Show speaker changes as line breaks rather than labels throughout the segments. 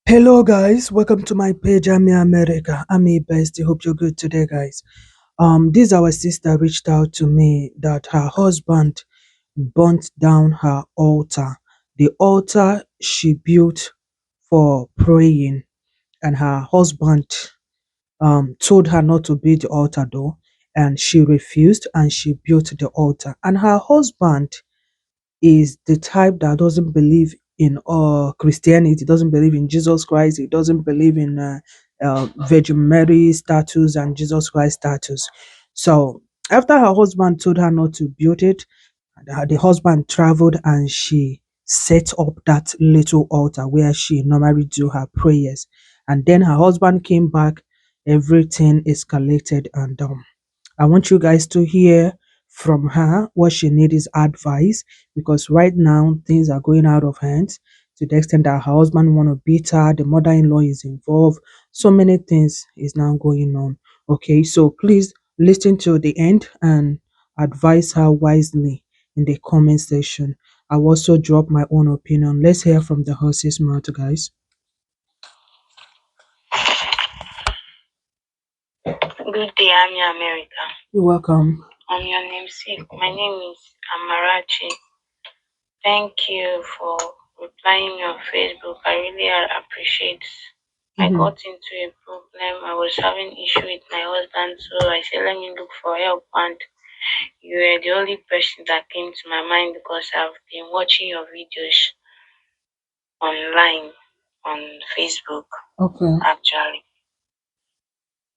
Hello guys, welcome to my page. I'm your America. I'm your bestie. Hope you're good today, guys. This our sister reached out to me that her husband burnt down her altar. The altar she built for praying, and her husband told her not to build the altar though, and she refused and she built the altar. And her husband is the type that doesn't believe in Christianity, doesn't believe in Jesus Christ, he doesn't believe in Virgin Mary status and Jesus Christ status. So after her husband told her not to build it, the husband traveled and she set up that little altar where she normally do her prayers. And then her husband came back, everything escalated, and I want you guys to hear from her. What she needs is advice, because right now things are going out of hands to the extent that her husband want to beat her, the mother-in-law is involved. So many things is now going on. Okay, so please listen to the end and advise her wisely in the comment section. I'll also drop my own opinion. Let's hear from the horse's mouth, guys.
Good day, I'm your America.
You're welcome.
I'm your namesake. My name is Amarachi. Thank you for replying on Facebook. I really appreciate. I
Mhm.
got into a problem. I was having issue with my husband, so I said let me look for help, and you were the only person that came to my mind because I've been watching your videos online on Facebook
Okay.
actually.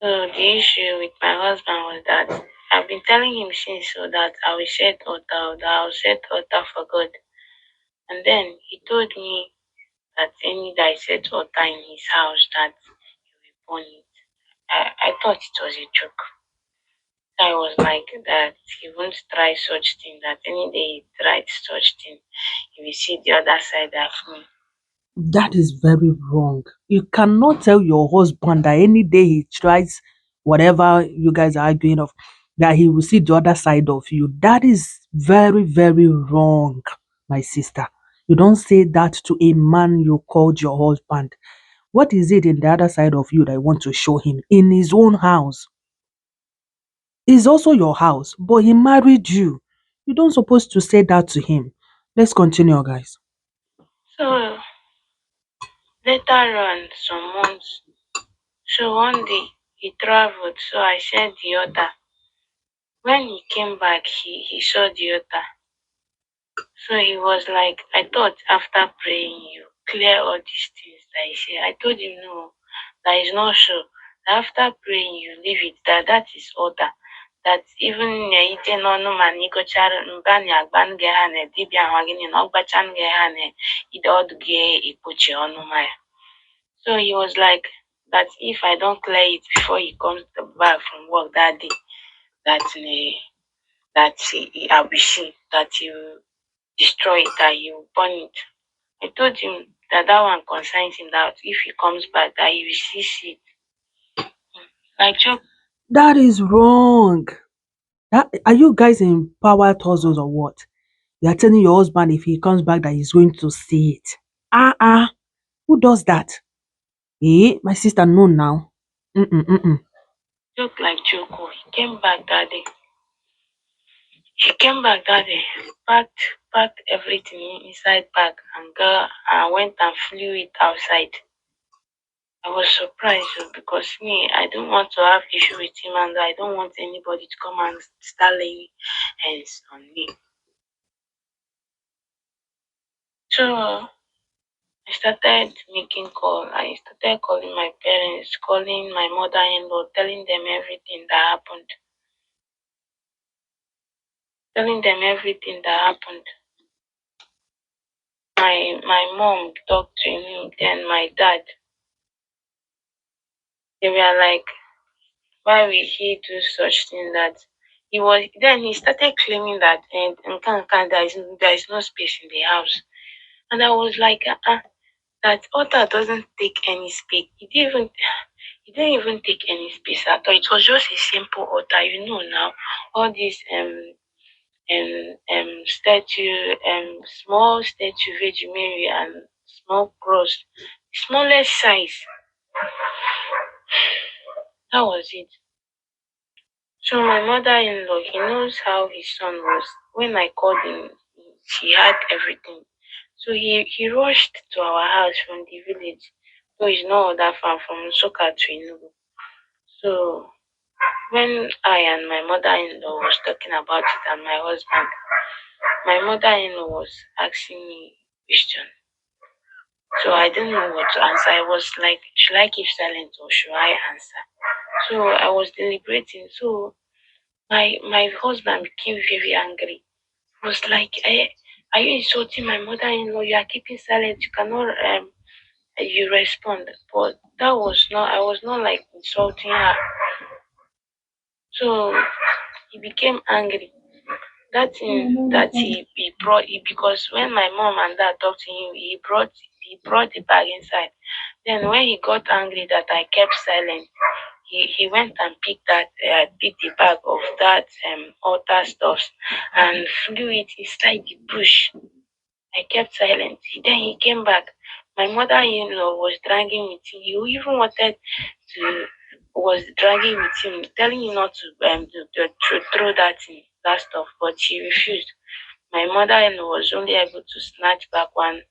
So the issue with my husband was that I've been telling him since so that I will set altar, that I will set altar for God. And then he told me that any that I set altar in his house that he will burn it. I thought it was a joke. I was like that he won't try such thing, that any day he tried such thing, he will see the other side of me.
That is very wrong. You cannot tell your husband that any day he tries whatever you guys are arguing of, that he will see the other side of you. That is very, very wrong, my sister. You don't say that to a man you called your husband. What is it in the other side of you that you want to show him in his own house? It's also your house, but he married you. You don't supposed to say that to him. Let's continue, guys.
So later on, some months, so one day he traveled, so I said the other. When he came back, he saw the altar. So he was like, I thought after praying you clear all these things that he said. I told him no, that is not so. That after praying you leave it, that is order. That even ite n'ọnụ ma na ịgọchara mba na agba nge ha na dibịa ahụ gịnị na ọgbacha nge ha na ide ọdụ gị ekpuchi ọnụ ma ya. So he was like that if I don't clear it before he comes back from work that day, that I will see that he will destroy it, that he will burn it. I told him that that one concerns him, that if he comes back, that he will see it. Like joke.
That is wrong. That, are you guys in power tussles or what? You are telling your husband if he comes back that he's going to see it. Who does that? My sister, no now. Mm-mm.
Joke like joke. Oh, he came back that day. He came back that day, packed everything inside bag and went and flew it outside. I was surprised because me, I don't want to have issue with him, and I don't want anybody to come and start laying hands on me. So I started making call. I started calling my parents, calling my mother-in-law, telling them everything that happened. Telling them everything that happened. My mom talked to him, then my dad. They were like, why will he do such thing that he started claiming that and there is no space in the house. And I was like, that altar doesn't take any space. It didn't even take any space at all. It was just a simple altar, now. All these statue, small statue Virgin Mary and small cross smallest size. That was it. So my mother-in-law, he knows how his son was. When I called him, he had everything. So he rushed to our house from the village. So it's not that far from Soka to Enugu. So when I and my mother-in-law was talking about it and my husband, my mother-in-law was asking me question. So I didn't know what to answer. I was like, should I keep silent or should I answer? So I was deliberating. So my husband became very angry. He was like, are you insulting my mother-in-law? You are keeping silent. You cannot you respond. But that was not. I was not like insulting her. So he became angry. That thing that he brought it because when my mom and dad talked to him, he brought the bag inside. Then when he got angry that I kept silent, he went and picked the bag of that altar stuff and flew it inside the bush. I kept silent. Then he came back. My mother-in-law was dragging with him. He even wanted to was dragging with him, telling him not to throw that stuff, but she refused. My mother-in-law was only able to snatch back one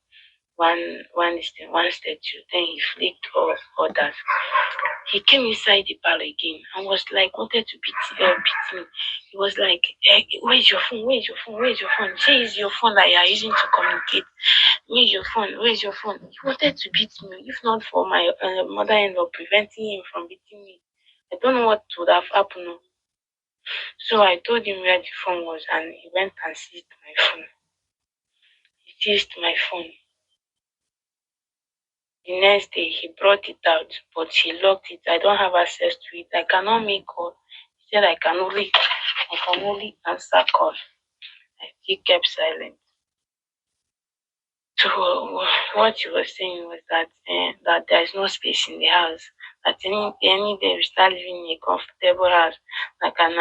statue. Then he flicked all others. He came inside the parlor again and was like wanted to beat me. He was like, "Where's your phone? Where's your phone? Where's your phone? Say it's your phone that you are using to communicate. Where's your phone? Where's your phone?" He wanted to beat me. If not for my mother-in-law preventing him from beating me, I don't know what would have happened. So I told him where the phone was, and he went and seized my phone. He seized my phone. The next day he brought it out, but he locked it. I don't have access to it. I cannot make call. He said I can only answer call. I still kept silent. So what he was saying was that there is no space in the house. That any day we start living in a comfortable house, I can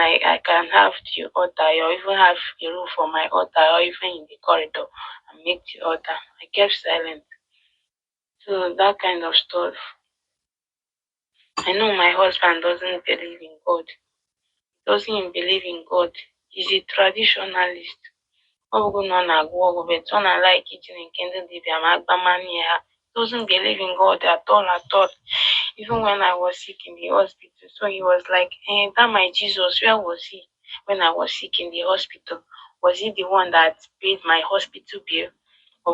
have the altar or even have a room for my altar or even in the corridor and make the altar. I kept silent. So that kind of stuff. I know my husband doesn't believe in God. Doesn't believe in God. He's a traditionalist. Ọ bụrụ na ọ na-agwọ ọgwụ but ọ na-like iji nke ndị dibịa ma agbamanie ha. Doesn't believe in God at all. Even when I was sick in the hospital, so he was like, that my Jesus, where was he when I was sick in the hospital? Was he the one that paid my hospital bill? Ọ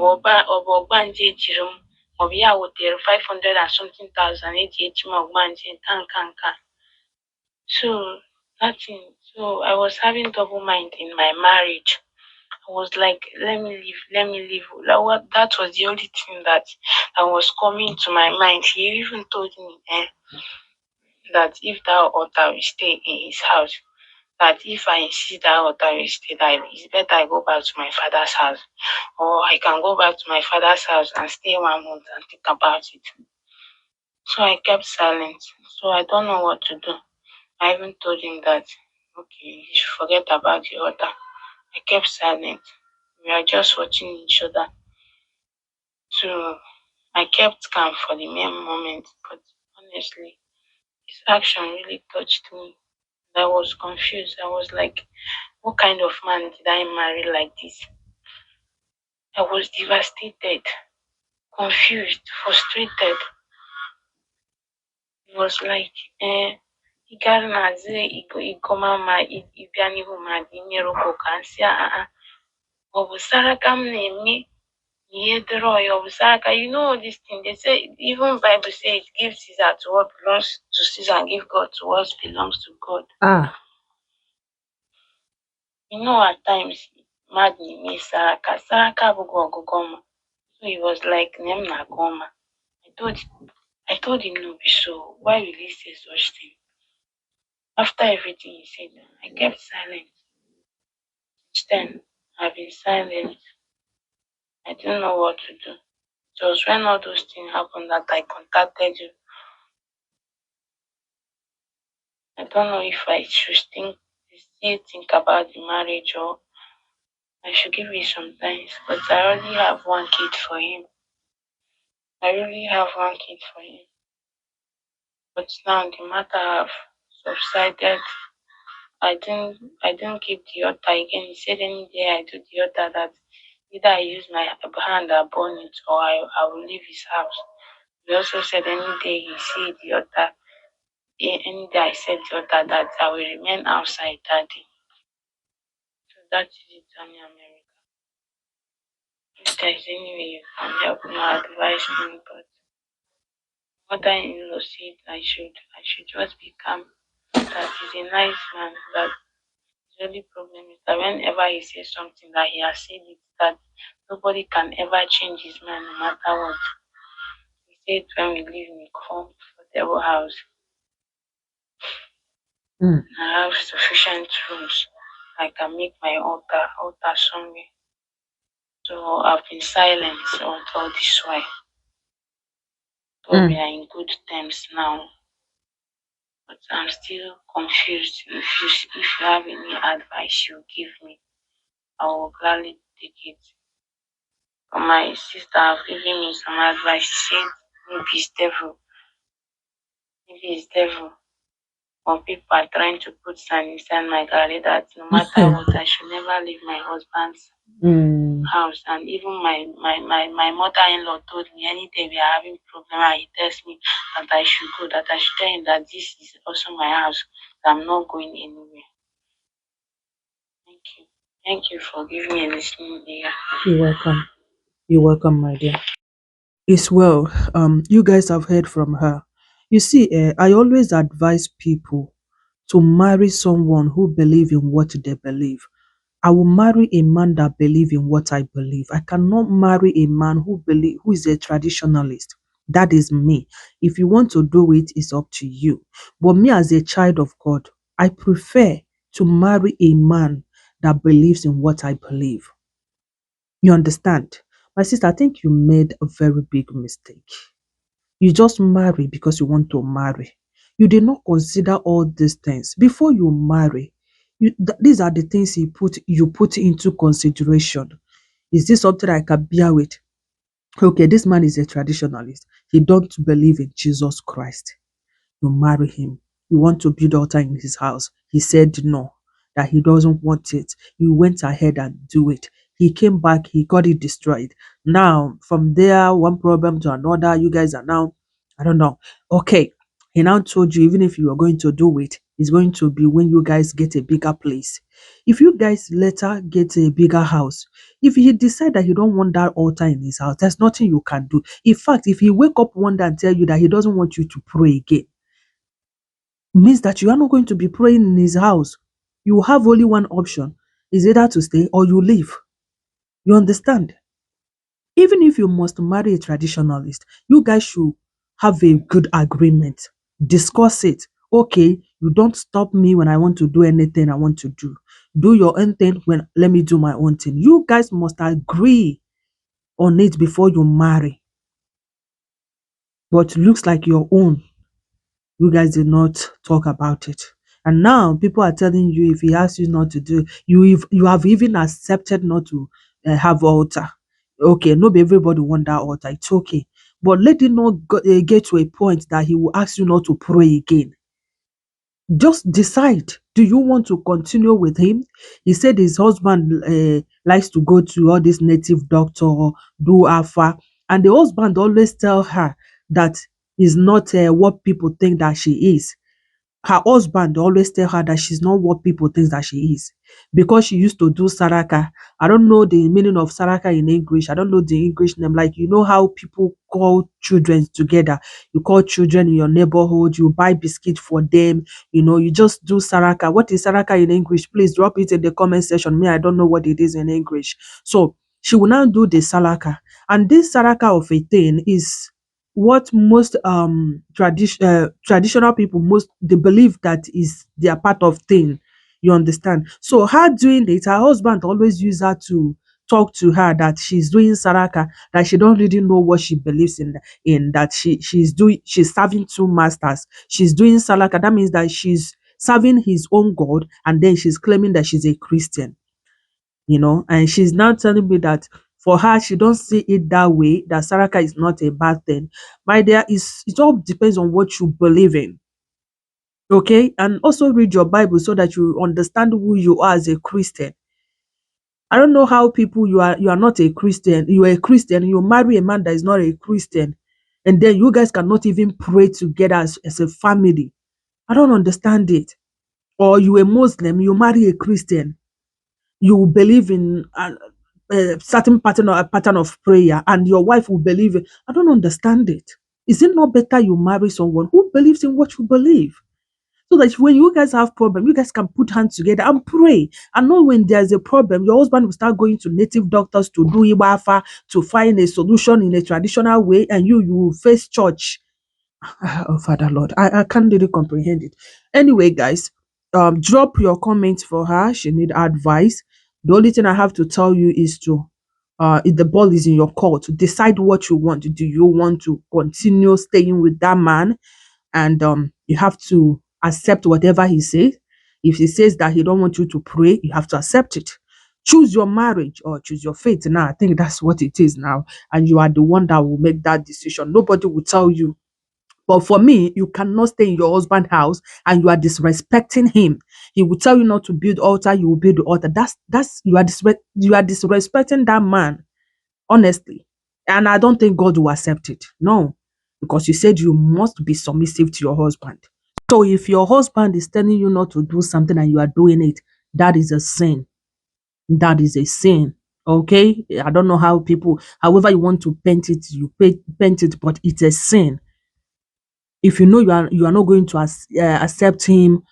bụ ọgbanje ejiri m maọbụ ya wotere 500 and something thousand eji eji m ọgbanje nka. So that thing, so I was having double mind in my marriage. I was like, let me leave, let me leave. Like, what? That was the only thing that was coming to my mind. He even told me that if that altar will stay in his house, that if I insist that altar will stay, that it's better I go back to my father's house, or I can go back to my father's house and stay 1 month and think about it. So I kept silent. So I don't know what to do. I even told him that, okay, you should forget about the altar. I kept silent. We are just watching each other. So I kept calm for the mere moment, but honestly, his action really touched me. I was confused. I was like, what kind of man did I marry like this? I was devastated, confused, frustrated. It was like, ị gara n'azị igomama ịbịa n'ihu mmadụ inyere ụkwụ ka nsị ọ bụ saraka m na-eme ihe dịrị ọya ọ bụ saraka you know all this thing they say even Bible say it give Caesar to what belongs to Caesar and give God to what belongs to God. You know at times mmadụ na-eme saraka abụghị ọgụgụ ọma. So he was like nne m na-agụ ọma. I told him no be so. Why will he say such thing? After everything he said, I kept silent. Since then, I've been silent. I didn't know what to do. It was when all those things happened that I contacted you. I don't know if I should still think about the marriage or I should give it some time. But I already have one kid for him. I really have one kid for him. But now the matter have subsided. I didn't keep the altar again. He said any day I do the altar that either I use my hand and burn it or I will leave his house. He also said any day he see the altar, any day I set the altar that I will remain outside that day. So that is it, Tony America. If there is any way you can help me or advise me, but mother-in-law said I should just be calm. That he's a nice man. That the only problem is that whenever he says something that he has said it, that nobody can ever change his mind no matter what. He said when we live in a comfortable house,
Mm,
I have sufficient rooms. I can make my altar somewhere. So I've been silent all this while. But we
mm,
are in good terms now. But I'm still confused. If you have any advice you give me, I will gladly take it. But my sister have given me some advice. She said maybe it's devil. Maybe it's devil. When people are trying to put sand inside my garden, that no matter what, I should never leave my husband's
mm.
house. And even my mother-in-law told me anytime we are having problem and he tells me that I should go, that I should tell him that this is also my house, that I'm not going anywhere. Thank you. Thank you for giving me a listening ear.
You're welcome. You're welcome, my dear. It's well. You guys have heard from her. You see, I always advise people to marry someone who believe in what they believe. I will marry a man that believe in what I believe. I cannot marry a man who is a traditionalist. That is me. If you want to do it, it's up to you. But me as a child of God, I prefer to marry a man that believes in what I believe. You understand? My sister, I think you made a very big mistake. You just marry because you want to marry. You did not consider all these things before you marry. These are the things you put into consideration. Is this something I can bear with? Okay, this man is a traditionalist. He don't believe in Jesus Christ. You marry him. You want to build altar in his house. He said no, that he doesn't want it. You went ahead and do it. He came back, he got it destroyed. Now, from there, one problem to another, you guys are now, I don't know. Okay, he now told you even if you are going to do it, it's going to be when you guys get a bigger place. If you guys later get a bigger house, if he decide that he don't want that altar in his house, there's nothing you can do. In fact, if he wake up one day and tell you that he doesn't want you to pray again, means that you are not going to be praying in his house. You have only one option, is either to stay or you leave. You understand? Even if you must marry a traditionalist, you guys should have a good agreement. Discuss it. Okay, you don't stop me when I want to do anything I want to do. Do your own thing when let me do my own thing. You guys must agree on it before you marry. But looks like your own. You guys did not talk about it. And now people are telling you if he asks you not to do, you have even accepted not to have altar. Okay, not everybody want that altar. It's okay, but let it not get to a point that he will ask you not to pray again. Just decide. Do you want to continue with him? He said his husband likes to go to all this native doctor, do alpha, and the husband always tell her that is not what people think that she is. Her husband always tell her that she's not what people think that she is because she used to do saraka. I don't know the meaning of saraka in English. I don't know the English name. Like, you know how people call children together. You call children in your neighborhood. You buy biscuit for them. You just do saraka. What is saraka in English? Please drop it in the comment section. Me, I don't know what it is in English. So she will now do the saraka, and this saraka of a thing is what most traditional people, most they believe that is their part of thing. You understand? So her doing it, her husband always use her to talk to her that she's doing saraka, that she don't really know what she believes in that she's serving two masters. She's doing saraka. That means that she's serving his own God, and then she's claiming that she's a Christian. And she's now telling me that For her, she don't see it that way, that Saraka is not a bad thing. My dear, it all depends on what you believe in. Okay? And also read your Bible so that you understand who you are as a Christian. I don't know how people, you are not a Christian, you are a Christian, you marry a man that is not a Christian, and then you guys cannot even pray together as a family. I don't understand it. Or you a Muslim, you marry a Christian, you believe in a certain pattern of prayer, and your wife will believe it. I don't understand it. Is it not better you marry someone who believes in what you believe? So that when you guys have problem, you guys can put hands together and pray. And not when there's a problem, your husband will start going to native doctors to do iwafa to find a solution in a traditional way, and you will face church. Oh, Father Lord, I can't really comprehend it. Anyway, guys, drop your comments for her. She need advice. The only thing I have to tell you is to, if the ball is in your court, to decide what you want. Do you want to continue staying with that man, and you have to accept whatever he says? If he says that he don't want you to pray, you have to accept it. Choose your marriage or choose your faith. Now, I think that's what it is now, and you are the one that will make that decision. Nobody will tell you. But for me, you cannot stay in your husband's house and you are disrespecting him. He will tell you not to build altar, you will build the altar. That's you are disrespecting that man, honestly. And I don't think God will accept it. No. Because you said you must be submissive to your husband. So if your husband is telling you not to do something and you are doing it, that is a sin. That is a sin. Okay? I don't know how people, however you want to paint it, paint it, but it's a sin. If you know you are not going to accept him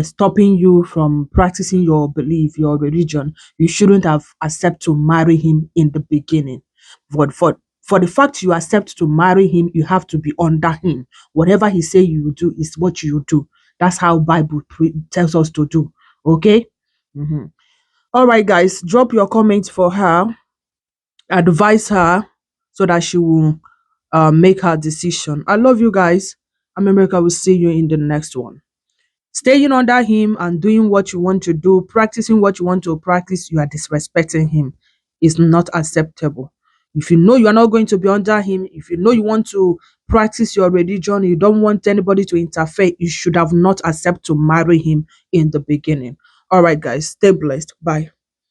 stopping you from practicing your belief, your religion, you shouldn't have accept to marry him in the beginning. For the fact you accept to marry him, you have to be under him. Whatever he say you will do is what you do. That's how Bible tells us to do. Okay. Mhm. All right, guys, drop your comments for her, advise her so that she will make her decision. I love you guys. America will see you in the next one. Staying under him and doing what you want to do, practicing what you want to practice, you are disrespecting him. It's not acceptable. If you know you are not going to be under him, if you know you want to practice your religion, you don't want anybody to interfere, you should have not accept to marry him in the beginning. All right, guys, stay blessed. Bye.